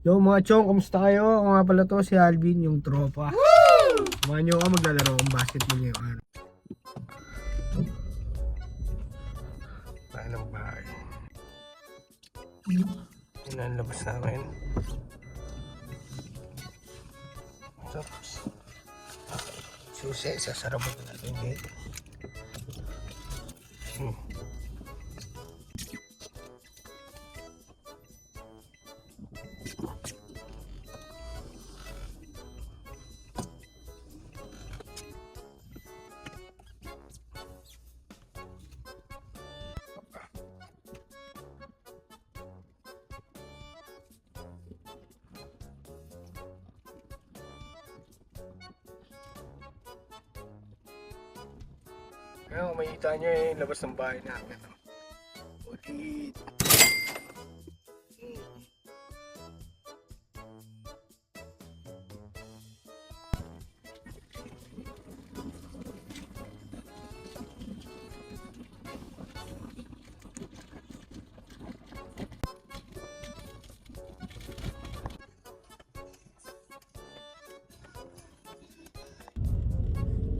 Yo mga chong, kumusta kayo? Ako nga pala to, si Alvin, yung tropa. Samahan nyo ako maglalaro ang basketball ngayon. Tayo ng bahay. Yun ang labas namin. Oops. Susi, sasarabot natin yung gate. Kaya kung makikita nyo yung labas ng bahay namin. Ulit.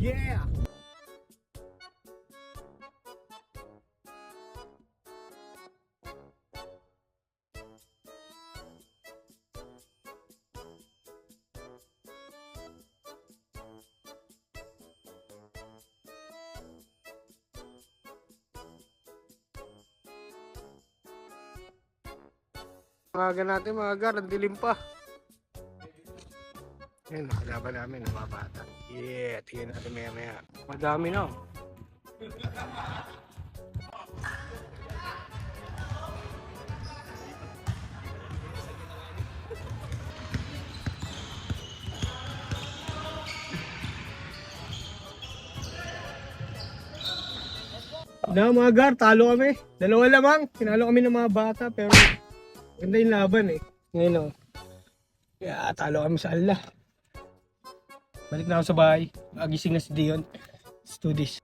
Yeah! Mga natin mga gar, ang dilim pa. Ayun, nakalaban namin, mga bata. Yeah, tingnan natin maya maya. Madami na. Na mga gar, talo kami. Dalawa lamang, tinalo kami ng mga bata, pero ganda yung laban eh. Ngayon o. Kaya talo kami sa Allah. Balik na ako sa bahay. Agising na si Dion. Let's do this.